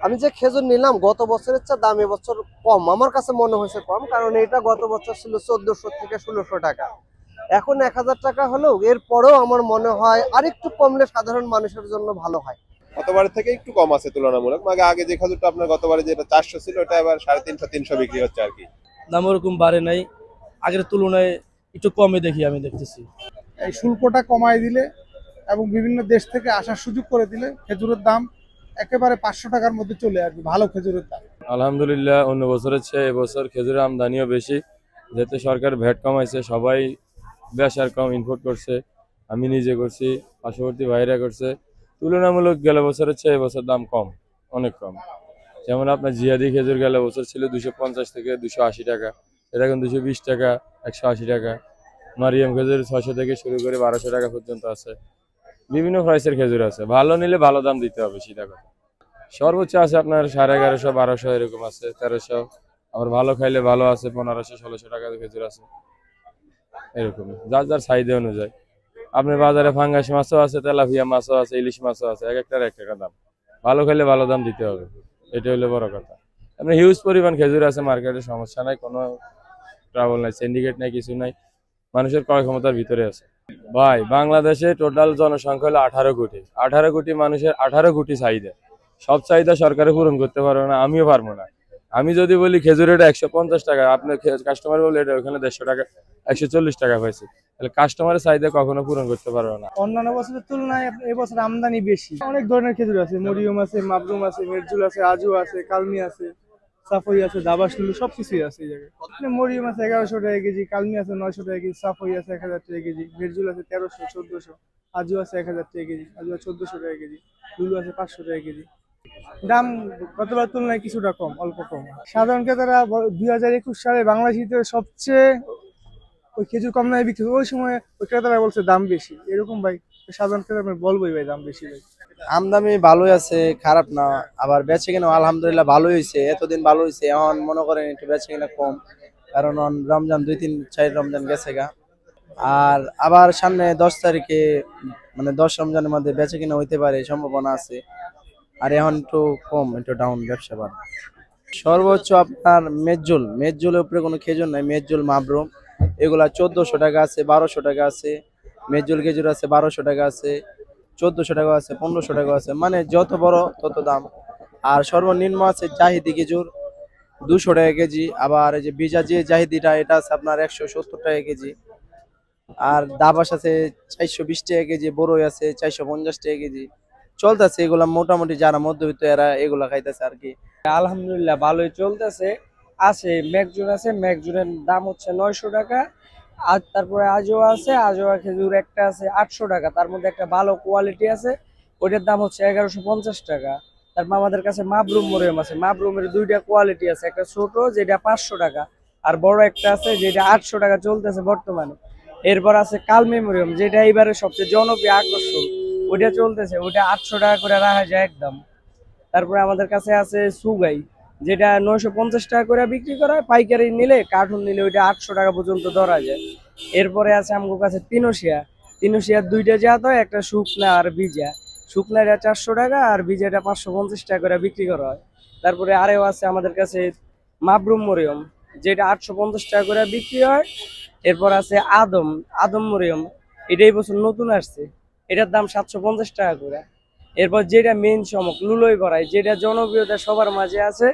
আমি যে খেজুর নিলাম গত বছরের চেয়ে দাম এবছর কম, আমার কাছে মনে হয়েছে কম, কারণ এটা গত বছর ছিল 1400 থেকে 1600 টাকা। এখন 1000 টাকা হলেও এরপরেও আমার মনে হয় আরেকটু কমলে সাধারণ মানুষের জন্য ভালো হয়। গতবারের থেকে একটু কম আছে তুলনামূলক, মানে আগে যে খেজুরটা আপনার গতবারে যেটা 400 ছিল ওটা এবার 350-300 বিক্রি হচ্ছে আর কি। দাম ওরকম বাড়ে নাই, আগের তুলনায় একটু কমে আমি দেখতেছি। এই শুল্কটা কমায় দিলে এবং বিভিন্ন দেশ থেকে আসার সুযোগ করে দিলে খেজুরের দাম একেবারে 500 টাকার মধ্যে চলে আসবে, ভালো খেজুরের দাম। আলহামদুলিল্লাহ, অন্য বছরের চেয়ে এবছর খেজুরের আমদানিও বেশি, যেহেতু সরকার ভ্যাট কমাইছে, সবাই বেশ কম ইম্পোর্ট করছে। আমি নিজে করছি, পার্শ্ববর্তী ভাইরা করছে। তুলনামূলক গেল বছরের চেয়ে এবছর দাম কম, অনেক কম। যেমন আপনার জিয়াদি খেজুর গেল বছর ছিল 250 থেকে 280 টাকা, এটা এখন 220 টাকা, 180 টাকা। মারিয়াম খেজুর 600 থেকে শুরু করে 1200 টাকা পর্যন্ত আছে। বিভিন্ন প্রাইসের খেজুর আছে, ভালো নিলে ভালো দাম দিতে হবে, সিধা কথা। সর্বোচ্চ আছে আপনার 1150, 1200, এরকম আছে, 1300। আবার ভালো খাইলে ভালো আছে 1500, 1600 টাকা খেজুর আছে, এরকম যার যার চাহিদা অনুযায়ী। আপনার বাজারে ফাঙ্গাস মাছও আছে, তেলাপিয়া মাছও আছে, ইলিশ মাছও আছে, এক একটার এক টাকা দাম। ভালো খাইলে ভালো দাম দিতে হবে, এটা হলো বড় কথা। আপনার হিউজ পরিমাণ খেজুর আছে মার্কেটে, সমস্যা নাই, কোনো ট্রাবল নাই, সিন্ডিকেট নাই, কিছু নাই, মানুষের ক্রয় ক্ষমতার ভিতরে আছে। ভাই, বাংলাদেশে টোটাল জনসংখ্যা হলো 18 কোটি। 18 কোটি মানুষের 18 কোটি চাহিদা, সব চাহিদা সরকারে পূরণ করতে পারবে না, আমিও পারবো না। আমি যদি বলি খেজুর এটা 150 টাকা, আপনার কাস্টমার বলে এটা ওখানে 150 টাকা, 140 টাকা পাইছে, তাহলে কাস্টমারের চাহিদা কখনো পূরণ করতে পারবে না। অন্যান্য বছরের তুলনায় এবছর আমদানি বেশি, অনেক ধরনের খেজুর আছে, মরিয়ম আছে, মাবরুম আছে, মেরজুল আছে, আজু আছে, কালমি আছে, সাফই আছে, দাবাসুলু সবকিছুই আছে এই জায়গায়। মরিয়ম আছে 1100 টাকা কেজি, কালমি আছে 900 টাকা কেজি, সাফই আছে 1000 টাকা কেজি, মেরজুল আছে 1300, 1400, আজু আছে 1000 টাকা কেজি, আজু আছে 1400 টাকা কেজি, লুলু আছে 500 টাকা কেজি। দাম গতবার তুলনায় কিছুটা কম, অল্প কম। সাধারণ ক্রেতারা 2021 সালে বাংলাদেশিতে সবচেয়ে ওই খেজুর কম দামে বিক্রি হয়, ওই সময় ওই ক্রেতারা বলছে দাম বেশি, এরকম ভাই সাধারণ ক্রেতা আমি বলবোই ভাই দাম বেশি ভাই। আমদানি ভালোই আছে, খারাপ না। আবার বেচে কিনা আলহামদুলিল্লাহ ভালোই হয়েছে, এতদিন ভালো হয়েছে। এখন মনে করেন একটু বেচে কিনা কম, কারণ রমজান 2-3-4 রমজান গেছে গা। আর আবার সামনে 10 তারিখে, মানে 10 রমজানের মধ্যে বেচে কিনা হইতে পারে, সম্ভাবনা আছে। আর এখন একটু কম, একটু ডাউন ব্যবসা বাড়ে। সর্বোচ্চ আপনার মেজজুলের উপরে কোনো খেজুর নাই, মেজজুল মাবরুম এগুলা 1400 টাকা আছে, 1200 টাকা আছে। মেজজুল খেজুর আছে 1200 টাকা আছে, 1400 টাকা আছে, 1500 টাকা আছে, মানে যত বড় তত দাম। আর সর্বনিম্ন আছে জাহিদি খেজুর 200 টাকা কেজি। আবার এই যে বিজা যে জাহিদিটা, এটা আছে আপনার 170 টাকা কেজি। আর দাবাস আছে 420 টাকা কেজি, বড়ই আছে 450 টাকা কেজি। চলতেছে এগুলা, মোটামুটি যারা মধ্যবিত্ত এরা এগুলা খাইতেছে আর কি। আলহামদুলিল্লাহ ভালোই চলতেছে। আছে ম্যাকজুন আছে, ম্যাকজুনের দাম হচ্ছে 900 টাকা। আর তারপরে আজোয়া আছে, আজোয়া খেজুর একটা আছে 800 টাকা, তার মধ্যে একটা ভালো কোয়ালিটি আছে, ওইটার দাম হচ্ছে 1150 টাকা। তারপর আমাদের কাছে মাবরুম মরিয়ম আছে, মাবরুমের দুইটা কোয়ালিটি আছে, একটা ছোট যেটা 500 টাকা, আর বড় একটা আছে যেটা 800 টাকা চলতেছে বর্তমানে। এরপর আছে কালমি মরিয়ম, যেটা এবারে সবচেয়ে জনপ্রিয় আকর্ষণ, ওইটা চলতেছে, ওইটা 800 টাকা করে রাখা যায় একদম। তারপরে আমাদের কাছে আছে সুগাই, যেটা 950 টাকা করে বিক্রি করা হয়, পাইকারি নিলে কার্টুন নিলে ওইটা 800 টাকা পর্যন্ত ধরা যায়। এরপরে আছে আমার কাছে তিনোশিয়া, তিনোশিয়ার দুইটা জাত হয়, একটা শুকনা আর ভিজা। শুকনাটা 400 টাকা আর ভিজাটা 550 টাকা করে বিক্রি করা হয়। তারপরে আরেও আছে আমাদের কাছে মাবরুম মরিয়ম, যেটা 850 টাকা করে বিক্রি হয়। এরপর আছে আদম, আদম মরিয়ম, এটাই বছর নতুন আসছে, এটার দাম 750 টাকা করে। এরপর যেটা মেইন চমক লুলোই করাই, যেটা জনপ্রিয়তা সবার মাঝে আছে,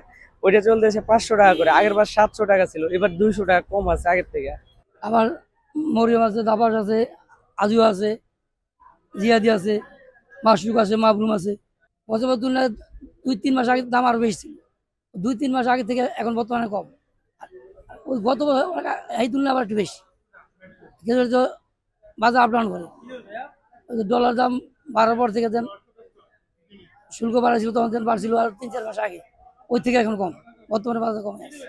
ওইটা চলতেছে 500 টাকা করে, আগের বার 700 টাকা ছিল, এবার 200 টাকা কম আছে আগের থেকে। আবার মরিয়ম আছে, দাবাস আছে, আজু আছে, জিয়াদি আছে, মাসুক আছে, মাবরুম আছে। বছর তুলনায় 2-3 মাস আগে দাম আরো বেশি ছিল, 2-3 মাস আগে থেকে এখন বর্তমানে কম। ওই গত বছর এই তুলনায় আবার একটু বেশি। খেজুর তো বাজার আপ ডাউন করে, ডলার দাম বাড়ার পর থেকে দেন শুল্ক বাড়াইছিল, তখন দেন বাড়ছিল আর 3-4 মাস আগে, ওই থেকে এখন কম, বর্তমানে বাজার কমে আছে।